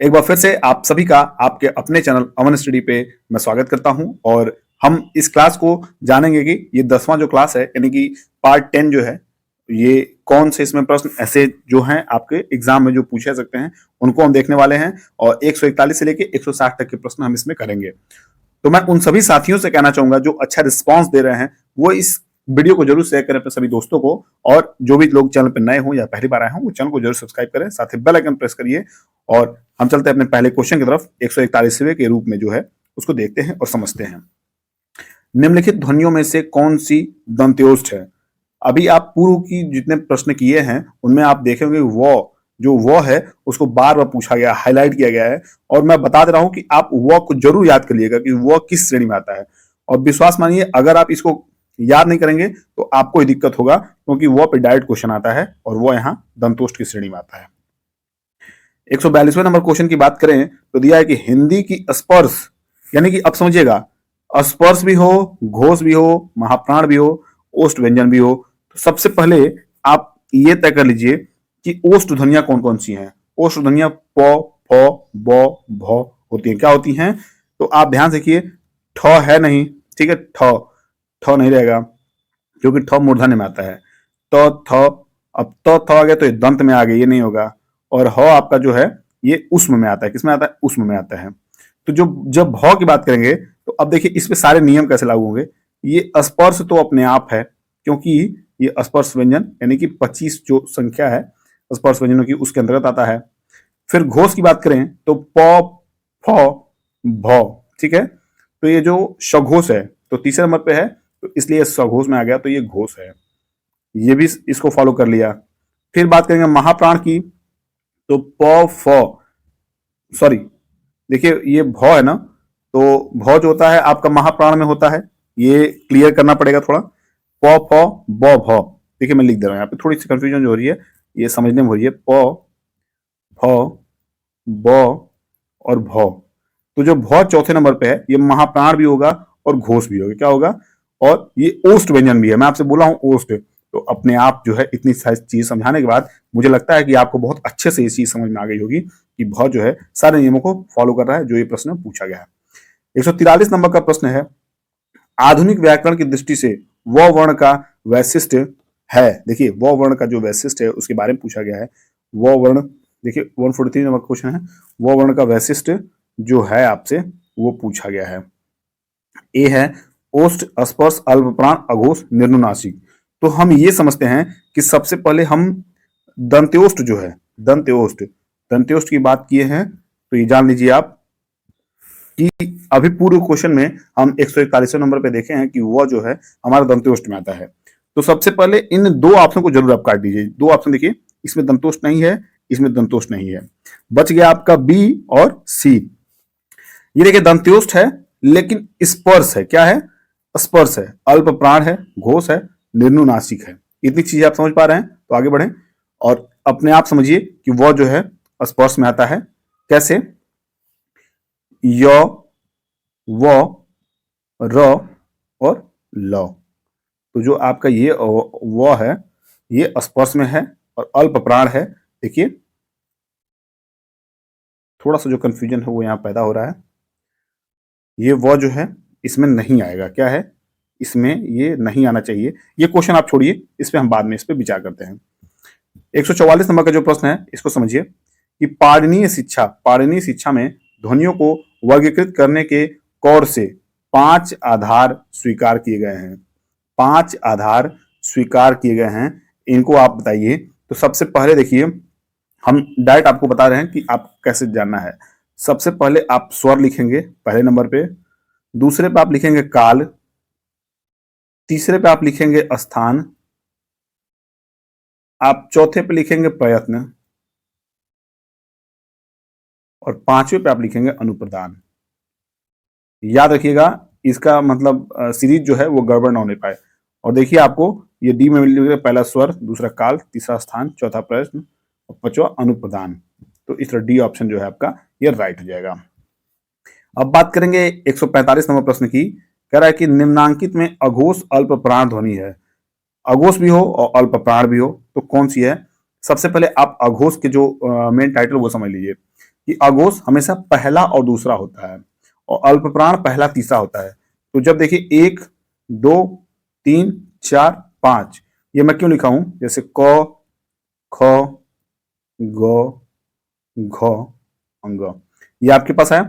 एक बार फिर से आप सभी का आपके अपने चैनल अमन स्टडी पे मैं स्वागत करता हूं और हम इस क्लास को जानेंगे कि ये 10वां जो क्लास है यानी कि पार्ट 10 जो है ये कौन से इसमें प्रश्न ऐसे जो हैं आपके एग्जाम में जो पूछे जा सकते हैं उनको हम देखने वाले हैं और 141 से लेके 160 तक के प्रश्न हम इसमें करेंगे। तो मैं उन सभी साथियों से कहना चाहूंगा जो अच्छा रिस्पांस दे रहे हैं वो इस वीडियो को जरूर शेयर करें अपने सभी दोस्तों को, और जो भी लोग चैनल पर नए हों या पहली बार आए हों वो चैनल को जरूर सब्सक्राइब करें, साथ ही बेल आइकन प्रेस करिए। और हम चलते हैं अपने पहले क्वेश्चन की तरफ 141वें के रूप में जो है उसको देखते हैं और समझते हैं। निम्नलिखित ध्वनियों में से कौन सी दंत्योष्ठ है? अभी आप पूर्व की जितने प्रश्न किए हैं उनमें आप देखेंगे वो है उसको बार बार पूछा गया, हाईलाइट किया गया है, और मैं बता दे रहा हूं कि आप वो को जरूर याद कर लीजिएगा कि वो किस श्रेणी में आता है। और विश्वास मानिए अगर आप इसको याद नहीं करेंगे तो आपको ही दिक्कत होगा, क्योंकि वो पे डायरेक्ट क्वेश्चन आता है और वो यहाँ दंतोष्ठ की श्रेणी में आता है। 142वें नंबर क्वेश्चन की बात करें तो दिया है कि हिंदी की स्पर्श, यानी कि अब समझिएगा स्पर्श भी हो, घोष भी हो, महाप्राण भी हो, ओष्ठ व्यंजन भी हो। तो सबसे पहले आप ये तय कर लीजिए कि ओष्ठ ध्वनियां कौन कौन सी हैं। ओष्ठ ध्वनियां प, फ, ब, भ होती हैं। क्या होती हैं? तो आप ध्यान से देखिए, ठ है नहीं, ठीक है, ठ नहीं रहेगा क्योंकि ठ मूर्धन्य में आता है। तो थ, अब तो थ आ गया तो ये दंत में आ गया, ये नहीं होगा। और ह आपका जो है ये उष्म में आता है। किसमें आता है? उष्म में आता है। तो जो जब भ की बात करेंगे तो अब देखिए इस पे सारे नियम कैसे लागू होंगे। ये स्पर्श तो अपने आप है, क्योंकि ये स्पर्श व्यंजन यानी कि 25 जो संख्या है स्पर्श व्यंजनों की उसके अंतर्गत आता है। फिर घोष की बात करें तो प, फ, भ, ठीक है। तो ये जो सघोष है तो तीसरे नंबर पे है, तो इसलिए सघोष में आ गया, तो ये घोष है। ये भी इसको फॉलो कर लिया। फिर बात करेंगे महाप्राण की तो प, फ, सॉरी देखिए ये भ है ना, तो भ जो होता है आपका महाप्राण में होता है, ये क्लियर करना पड़ेगा थोड़ा। प, फ, ब, भ, देखिए मैं लिख दे रहा हूं, यहाँ पे थोड़ी सी कंफ्यूजन जो हो रही है ये समझने में हो रही है। प, फ, ब और भ। तो जो भ चौथे नंबर पे है ये महाप्राण भी होगा और घोष भी होगा। क्या होगा? और ये ओष्ठ व्यंजन भी है। मैं आपसे बोला हूं ओष्ठ, तो अपने आप जो है इतनी सारी चीज समझाने के बाद मुझे लगता है कि आपको बहुत अच्छे से ये चीज समझ में आ गई होगी कि भ जो है सारे नियमों को फॉलो कर रहा है जो ये प्रश्न पूछा गया है। 143 नंबर का प्रश्न है, आधुनिक व्याकरण की दृष्टि से व वर्ण का वैशिष्ट है। देखिए व वर्ण का जो वैशिष्ट है उसके बारे में पूछा गया है। व वर्ण देखिए 143 नंबर क्वेश्चन है, व वर्ण का वैशिष्ट जो है आपसे वो पूछा गया है। ए है ओष्ठ, स्पर्श, अल्पप्राण, अघोष, निर्नुनासिक। तो हम ये समझते हैं कि सबसे पहले हम दंत्योष्ठ जो है दंत्योष्ठ की बात किए हैं, तो ये जान लीजिए आप कि अभी पूर्व क्वेश्चन में हम 141वें नंबर पे देखे हैं कि वह जो है हमारा दंत्योष्ठ में आता है। तो सबसे पहले इन दो ऑप्शन को जरूर आप काट दीजिए। दो ऑप्शन देखिए, इसमें दंतोष्ठ नहीं है, इसमें दंतोष्ठ नहीं है, बच गया आपका बी और सी। ये देखिए दंत्योष्ठ है लेकिन स्पर्श है। क्या है? स्पर्श है, अल्प प्राण है, घोष है, निर्नुनासिक है। इतनी चीजें आप समझ पा रहे हैं तो आगे बढ़ें और अपने आप समझिए कि वह जो है स्पर्श में आता है। कैसे? य, व, र और ल। तो जो आपका ये व है ये स्पर्श में है और अल्प प्राण है। देखिए थोड़ा सा जो कंफ्यूजन है वो यहां पैदा हो रहा है। ये व जो है इसमें नहीं आएगा। क्या है? इसमें ये नहीं आना चाहिए। ये क्वेश्चन आप छोड़िए, इस पे हम बाद में इस पे विचार करते हैं। 144 नंबर का जो प्रश्न है इसको समझिए कि पाणिनीय शिक्षा में ध्वनियों को वर्गीकृत करने के कौर से 5 आधार स्वीकार किए गए हैं। 5 आधार स्वीकार किए गए हैं, इनको आप बताइए। तो सबसे पहले देखिए हम डायरेक्ट आपको बता रहे हैं कि आप कैसे जानना है। सबसे पहले आप स्वर लिखेंगे पहले नंबर पे, दूसरे पे आप लिखेंगे काल, तीसरे पे आप लिखेंगे स्थान, आप चौथे पे लिखेंगे प्रयत्न और पांचवे पे आप लिखेंगे अनुप्रदान। याद रखिएगा इसका मतलब सीरीज जो है वो गड़बड़ ना होने पाए। और देखिए आपको ये डी में मिलेगा पहला स्वर, दूसरा काल, तीसरा स्थान, चौथा प्रश्न और पांचवा अनुप्रदान। तो इस तरह डी ऑप्शन जो है आपका ये राइट हो जाएगा। अब बात करेंगे 145 नंबर प्रश्न की। कह रहा है कि निम्नांकित में अघोष अल्प प्राण ध्वनि है। अघोष भी हो और अल्प प्राण भी हो, तो कौन सी है? सबसे पहले आप अघोष के जो मेन टाइटल वो समझ लीजिए। कि अघोष हमेशा पहला और दूसरा होता है और अल्पप्राण पहला तीसरा होता है। तो जब देखिए 1 2 3 4 5, ये मैं क्यों लिखा हूं, जैसे क ख ग घ अंग, ये आपके पास है,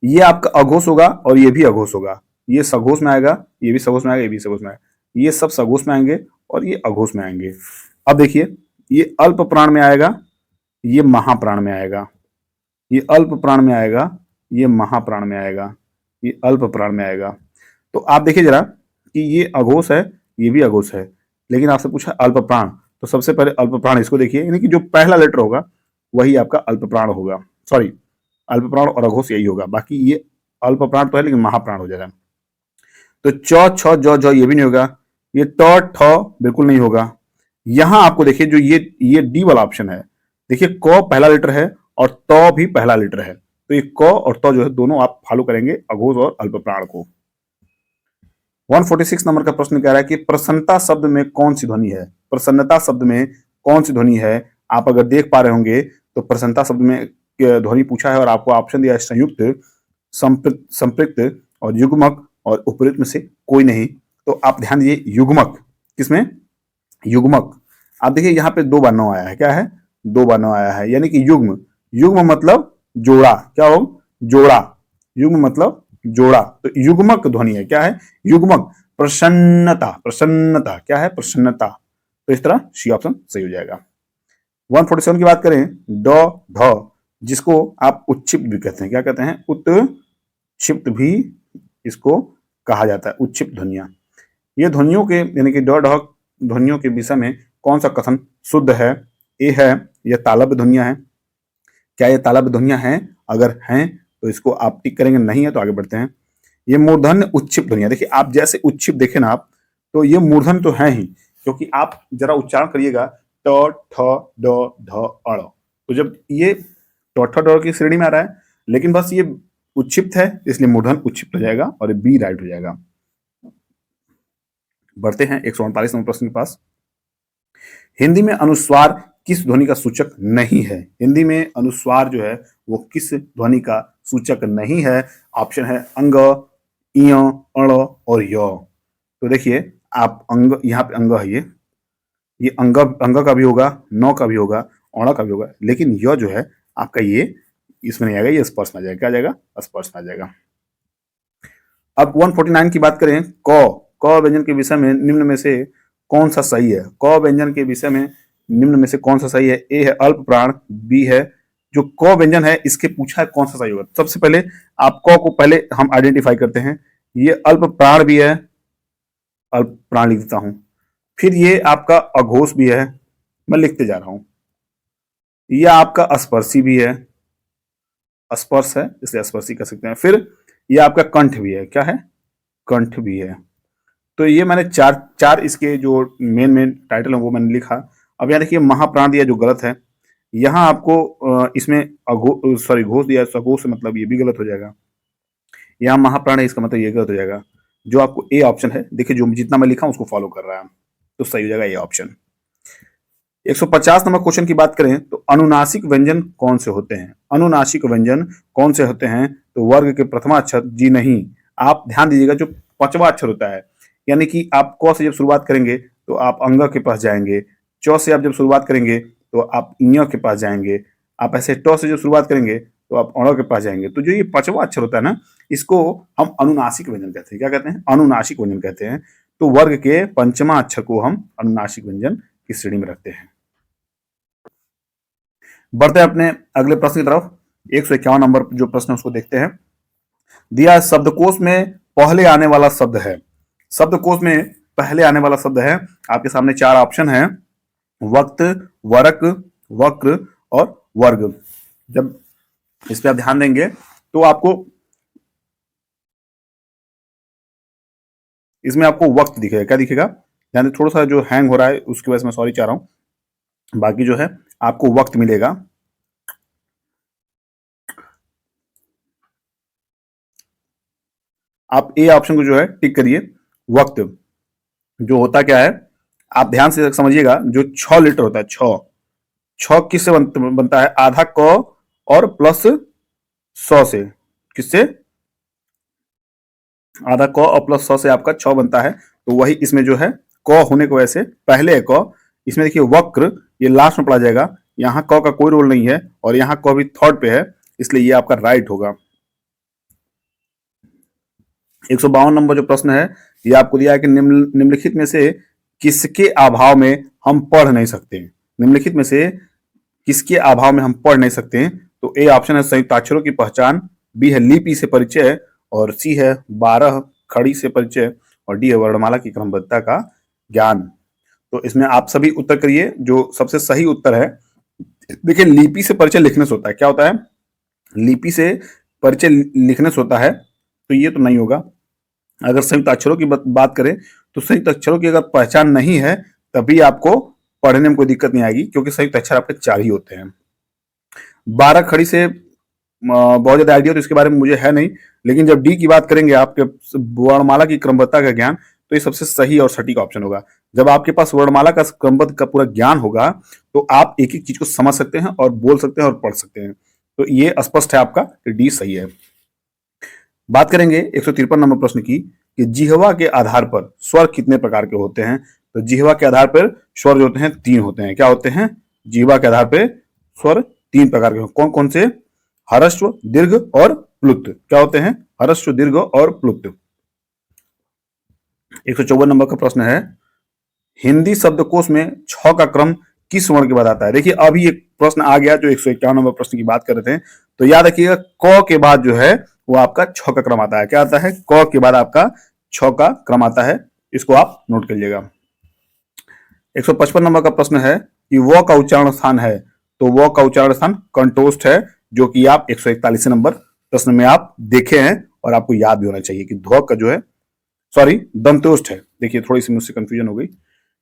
ये आपका अघोष होगा और ये भी अघोष होगा, ये सघोष में आएगा, ये भी सघोष में आएगा, ये भी सघोष में आएगा, ये सब सघोष में आएंगे और ये अघोष में आएंगे। अब देखिए ये अल्प प्राण में आएगा, ये महाप्राण में आएगा, ये अल्प प्राण में आएगा, ये महाप्राण में आएगा, ये अल्प प्राण में आएगा। तो आप देखिए जरा कि ये अघोष है, ये भी अघोष है, लेकिन आपसे पूछा अल्प प्राण, तो सबसे पहले अल्प प्राण इसको देखिए, यानी कि जो पहला लेटर होगा वही आपका अल्प प्राण होगा, सॉरी अल्प प्राण और अघोष यही होगा, बाकी ये अल्प प्राण तो है लेकिन महाप्राण हो जाएगा। तो च छ ज ज ये भी नहीं होगा, ये ट ठ बिल्कुल नहीं होगा। यहां आपको देखिए जो ये डी वाला ऑप्शन है, देखिए क पहला लेटर है और त भी पहला लेटर है, तो ये क और त जो है दोनों आप फॉलो करेंगे अघोष और अल्प प्राण को। 146 नंबर का प्रश्न कह रहा है कि प्रसन्नता शब्द में कौन सी ध्वनि है, प्रसन्नता शब्द में कौन सी ध्वनि है। आप अगर देख पा रहे होंगे तो प्रसन्नता शब्द में ध्वनि पूछा है और आपको ऑप्शन दिया है संयुक्त, संपृक्त और युग्मक और उपयुक्त में से कोई नहीं। तो आप ध्यान दीजिए युग्मक, किसमें, युग्मक। आप देखिए यहाँ पे 2 बार 9 आया है, क्या है, 2 बार 9 आया है, यानी कि युग्म, युग्म मतलब जोड़ा, क्या हो, जोड़ा, युग्म मतलब जोड़ा, तो युग्मक ध्वनि है, क्या है, युग्मक। प्रसन्नता, प्रसन्नता क्या है, प्रसन्नता, तो इस तरह सी ऑप्शन सही हो जाएगा। 147 की बात करें, ड ढ, जिसको आप उत्क्षिप्त भी कहते हैं, क्या कहते हैं, उत्क्षिप्त भी इसको कहा जाता है, उत्क्षिप्त ध्वनियां। ये ध्वनियों के यानी कि ड ढ ध्वनियों के विषय में कौन सा कथन शुद्ध है। ए है, यह तालव्य ध्वनियां हैं। क्या ये तालव्य ध्वनियां हैं, अगर हैं तो इसको आप टिक करेंगे, नहीं है तो आगे बढ़ते हैं। ये मूर्धन्य उत्क्षिप्त ध्वनियां, देखिए आप जैसे उत्क्षिप्त देखे ना आप, तो ये मूर्धन्य तो है ही, क्योंकि आप जरा उच्चारण करिएगा ट ठ ड ढ अड़, तो जब ये ट ठ ड की श्रेणी में आ रहा है, लेकिन बस ये उत्क्षिप्त है इसलिए मूर्धन्य उत्क्षिप्त हो जाएगा और बी राइट हो जाएगा। बढ़ते हैं 148 नंबर प्रश्न के पास। हिंदी में अनुस्वार किस ध्वनि का सूचक नहीं है, हिंदी में अनुस्वार जो है वो किस ध्वनि का सूचक नहीं है। ऑप्शन है अंग, इय, अण और य। तो देखिए आप अंग, यहाँ पे अंग है, ये अंग, अंग का भी होगा, न का भी होगा, अण का भी होगा, लेकिन य जो है आपका ये इसमें नहीं आएगा, ये स्पर्श में आ जाएगा, क्या आ जाएगा, स्पर्श में आ जाएगा। अब 149 की बात करें, क व्यंजन के विषय में निम्न में से कौन सा सही है, क व्यंजन के विषय में निम्न में से कौन सा सही है। ए है अल्प प्राण, बी है जो क व्यंजन है इसके पूछा है कौन सा सही होगा। सबसे पहले आप क को पहले हम आइडेंटिफाई करते हैं, ये अल्प प्राण भी है, अल्प प्राण लिख देता हूं, फिर ये आपका अघोष भी है, मैं लिखते जा रहा हूं, ये आपका स्पर्शी भी है, स्पर्श है इसलिए स्पर्शी कर सकते हैं, फिर ये आपका कंठ भी है, क्या है, कंठ भी है। तो ये मैंने चार इसके जो मेन टाइटल है वो मैंने लिखा। अब यहाँ देखिए महाप्राण दिया जो गलत है, यहाँ आपको इसमें घोष दिया, सघोष मतलब ये भी गलत हो जाएगा। यहाँ महाप्राण है इसका मतलब ये गलत हो जाएगा। जो आपको ए ऑप्शन है, देखिए जो जितना मैं लिखा उसको फॉलो कर रहा है, तो सही हो जाएगा ये ऑप्शन। 150 नंबर क्वेश्चन की बात करें तो अनुनासिक व्यंजन कौन से होते हैं, अनुनासिक व्यंजन कौन से होते हैं। तो वर्ग के प्रथमा अक्षर, जी नहीं, आप ध्यान दीजिएगा जो 5वां अक्षर होता है, यानी कि आप क से जब शुरुआत करेंगे तो आप अंग के पास जाएंगे, च से आप जब शुरुआत करेंगे तो आप इय के पास जाएंगे, आप ऐसे ट से जब शुरुआत करेंगे तो आप अण के पास जाएंगे। तो जो ये 5वां अक्षर होता है ना, इसको हम अनुनासिक व्यंजन कहते हैं, क्या कहते हैं, अनुनासिक व्यंजन कहते हैं। तो वर्ग के 5वां अक्षर को हम अनुनासिक व्यंजन की श्रेणी में रखते हैं। बढ़ते हैं अपने अगले प्रश्न की तरफ। 151 नंबर जो प्रश्न है उसको देखते हैं। दिया शब्दकोश में पहले आने वाला शब्द है, शब्दकोश में पहले आने वाला शब्द है, आपके सामने 4 ऑप्शन है, वक्त, वरक, वक्र और वर्ग। जब इस पे आप ध्यान देंगे तो आपको इसमें आपको वक्त दिखेगा, क्या दिखेगा, ध्यान थोड़ा सा जो हैंग हो रहा है उसकी वजह से मैं सॉरी चाह रहा हूं, बाकी जो है आपको वक्त मिलेगा। आप ए ऑप्शन को जो है टिक करिए। वक्त जो होता क्या है, आप ध्यान से समझिएगा, जो 6 लीटर होता है, 6 किससे बनता है, आधा क और प्लस 100 से, किससे, आधा क और प्लस 100 से आपका 6 बनता है। तो वही इसमें जो है क होने की वजह से पहले है क, इसमें देखिए वक्र ये लास्ट में पड़ा जाएगा, यहाँ क का कोई रोल नहीं है और यहाँ क भी थर्ड पे है, इसलिए ये आपका राइट होगा। 152 नंबर जो प्रश्न है ये आपको दिया है कि निम्नलिखित में से किसके अभाव में हम पढ़ नहीं सकते। निम्नलिखित में से किसके अभाव में हम पढ़ नहीं सकते। तो ए ऑप्शन है संयुक्ताक्षरों की पहचान, बी है लिपि से परिचय, और सी है 12 खड़ी से परिचय, और डी है वर्णमाला की क्रमबद्धता का ज्ञान। तो इसमें आप सभी उत्तर करिए जो सबसे सही उत्तर है। देखिए लिपि से परिचय लिखने से होता है, क्या होता है, लिपि से परिचय लिखने से होता है, तो ये तो नहीं होगा। अगर संयुक्त अक्षरों की बात करें तो संयुक्त अक्षरों की अगर पहचान नहीं है तभी आपको पढ़ने में कोई दिक्कत नहीं आएगी, क्योंकि संयुक्त अक्षर आपके 4 ही होते हैं। 12 खड़ी से बहुत ज्यादा आइडिया तो इसके बारे में मुझे है नहीं, लेकिन जब डी की बात करेंगे आपके वर्णमाला की क्रमबद्धता का ज्ञान, तो ये सबसे सही और सटीक ऑप्शन होगा। जब आपके पास वर्णमाला का क्रमबद्ध का पूरा ज्ञान होगा तो आप एक एक चीज को समझ सकते हैं और बोल सकते हैं और पढ़ सकते हैं। तो ये स्पष्ट है आपका कि डी सही है। बात करेंगे 153 नंबर प्रश्न की कि जिह्वा के आधार पर स्वर कितने प्रकार के होते हैं। तो जिह्वा के आधार पर स्वर जो होते हैं 3 होते हैं। क्या होते हैं, जिह्वा के आधार पर स्वर 3 प्रकार के, कौन कौन से, हरस्व, दीर्घ और प्लुत। क्या होते हैं, हरस्व, दीर्घ और प्लुत। 154 नंबर का प्रश्न है हिंदी शब्दकोश में छ का क्रम किस वर्ण के बाद आता है। देखिए अभी एक प्रश्न आ गया जो 151 नंबर प्रश्न की बात कर रहे थे, तो याद रखिएगा क के बाद जो है वो आपका छ का क्रम आता है। क्या आता है, क के बाद आपका छ का क्रम आता है, इसको आप नोट कर लीजिएगा। 155 नंबर का प्रश्न है कि व का उच्चारण स्थान है। तो व का उच्चारण स्थान कंठोष्ठ है, जो कि आप 141 नंबर प्रश्न में आप देखे हैं और आपको याद भी होना चाहिए कि ध्व का जो है, सॉरी दंतोष्ठ है। देखिए थोड़ी सी मुझसे कंफ्यूजन हो गई,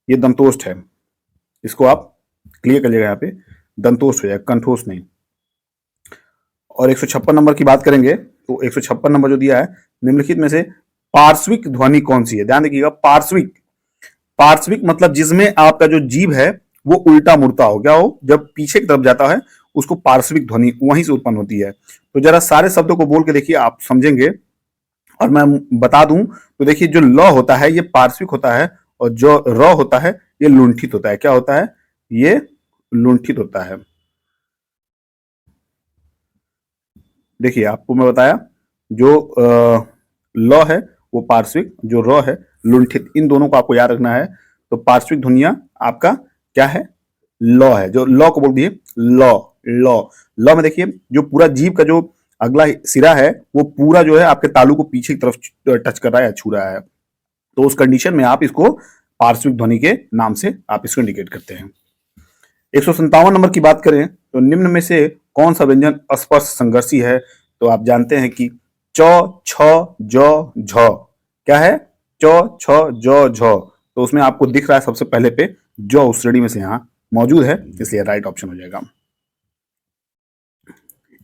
ये दंतोष्ठ है, इसको आप क्लियर कर लीजिएगा, यहाँ पे दंतोष्ठ हो जाएगा, कंठोष्ठ नहीं। और 156 नंबर की बात करेंगे तो 156 नंबर जो दिया है, निम्नलिखित में से पार्श्विक ध्वनि कौन सी है। ध्यान रखिएगा, पार्श्विक, पार्श्विक मतलब जिसमें आपका जो जीभ है वो उल्टा मुड़ता हो, क्या हो, जब पीछे की तरफ जाता है उसको पार्श्विक ध्वनि वहीं से उत्पन्न होती है। तो जरा सारे शब्दों को बोल के देखिए, आप समझेंगे। और मैं बता दूं तो देखिए जो ल होता है ये पार्श्विक होता है, और जो र होता है ये लुंठित होता है। क्या होता है, ये लुंठित होता है। देखिए आपको मैं बताया, जो ल है वो पार्श्विक, जो र है लुंठित, इन दोनों को आपको याद रखना है। तो पार्श्विक ध्वनिया आपका क्या है, ल है। जो ल को बोल दिए ल, ल, ल में देखिए जो पूरा जीभ का जो अगला सिरा है वो पूरा जो है आपके तालू को पीछे की तरफ टच कर रहा है या छू रहा है, तो उस कंडीशन में आप इसको पार्श्विक ध्वनि के नाम से आप इसको इंडिकेट करते हैं। 157 नंबर की बात करें तो निम्न में से कौन सा व्यंजन स्पर्श संघर्षी है। तो आप जानते हैं कि च, छ, ज, झ, क्या है, च, छ, ज, झ, तो उसमें आपको दिख रहा है सबसे पहले पे जो उस श्रेणी में से यहाँ मौजूद है, इसलिए राइट ऑप्शन हो जाएगा।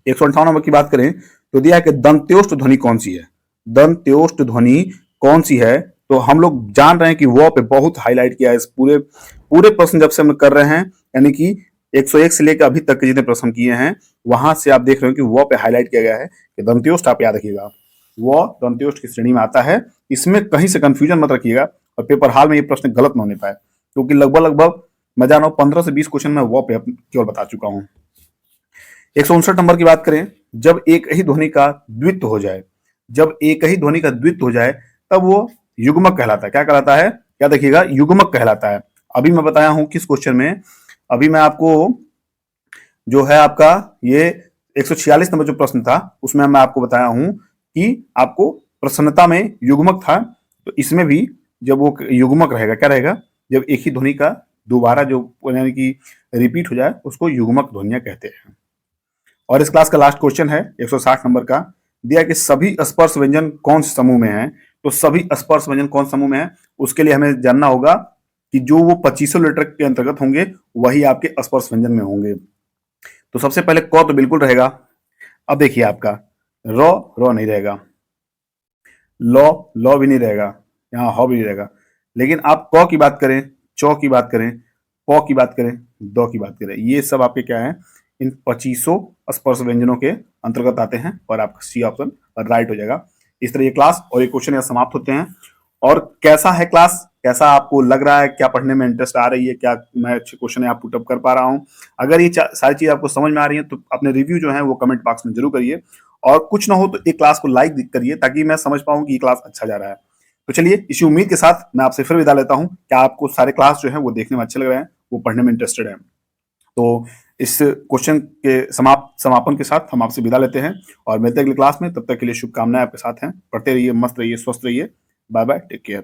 158 नंबर की बात करें तो दिया है कि दंत्योष्ठ ध्वनि कौन सी है। दंत्योष्ठ ध्वनि कौन सी है, तो हम लोग जान रहे हैं कि वो पे बहुत हाईलाइट किया है इस पूरे पूरे प्रश्न जब से हम कर रहे हैं, यानी कि 101 से लेकर अभी तक के जितने प्रश्न किए हैं वहां से आप देख रहे हो कि वो पे हाईलाइट किया गया है कि दंत्योष्ठ, आप याद रखिएगा वो दंत्योष्ठ की श्रेणी में आता है। इसमें कहीं से कंफ्यूजन मत रखिएगा और पेपर हाल में ये प्रश्न गलत न होने पाए, क्योंकि लगभग मैं जान रहा हूँ 15 से 20 क्वेश्चन में वो पे केवल बता चुका हूँ। 159 नंबर की बात करें, जब एक ही ध्वनि का द्वित्व हो जाए, जब एक ही ध्वनि का द्वित्व हो जाए तब वो युग्मक कहलाता है। क्या कहलाता है, क्या देखिएगा, युग्मक कहलाता है। अभी मैं बताया हूं किस क्वेश्चन में, अभी मैं आपको जो है आपका ये 146 नंबर जो प्रश्न था उसमें मैं आपको बताया हूं कि आपको प्रसन्नता में युग्मक था, तो इसमें भी जब वो युग्मक रहेगा, क्या रहेगा, जब एक ही ध्वनि का दोबारा जो यानी कि रिपीट हो जाए उसको युग्मक ध्वनियां कहते हैं। और इस क्लास का लास्ट क्वेश्चन है 160 नंबर का, दिया कि सभी स्पर्श व्यंजन कौन से समूह में है। तो सभी स्पर्श व्यंजन कौन समूह में है, उसके लिए हमें जानना होगा कि जो वो 2500 लेटर के अंतर्गत होंगे वही आपके स्पर्श व्यंजन में होंगे। तो सबसे पहले क तो बिल्कुल रहेगा। अब देखिए आपका र नहीं रहेगा, ल भी नहीं रहेगा, यहाँ ह भी नहीं रहेगा। लेकिन आप क की बात करें, च की बात करें, प की बात करें, द की बात करें, ये सब आपके क्या है, इन 2500 स्पर्श व्यंजनों के अंतर्गत आते हैं और आपका सी ऑप्शन राइट हो जाएगा। इस तरह ये क्लास और ये क्वेश्चन यहाँ समाप्त होते हैं। और कैसा है क्लास, कैसा आपको लग रहा है, क्या पढ़ने में इंटरेस्ट आ रही है, क्या मैं अच्छे क्वेश्चन यहाँ पुटअप कर पा रहा हूँ? अगर ये सारी चीज आपको समझ में आ रही है तो अपने रिव्यू जो है वो कमेंट बॉक्स में जरूर करिए, और कुछ ना हो तो एक क्लास को लाइक करिए ताकि मैं समझ पाऊँ कि ये क्लास अच्छा जा रहा है। तो चलिए, इसी उम्मीद के साथ मैं आपसे फिर विदा लेता हूँ कि आपको सारे क्लास जो है वो देखने में अच्छे लग रहे हैं, वो पढ़ने में इंटरेस्टेड है। तो इस क्वेश्चन के समापन के साथ हम आपसे विदा लेते हैं और मिलते हैं अगली क्लास में। तब तक के लिए शुभकामनाएं आपके साथ हैं। पढ़ते रहिए, मस्त रहिए, स्वस्थ रहिए। Bye bye, take care.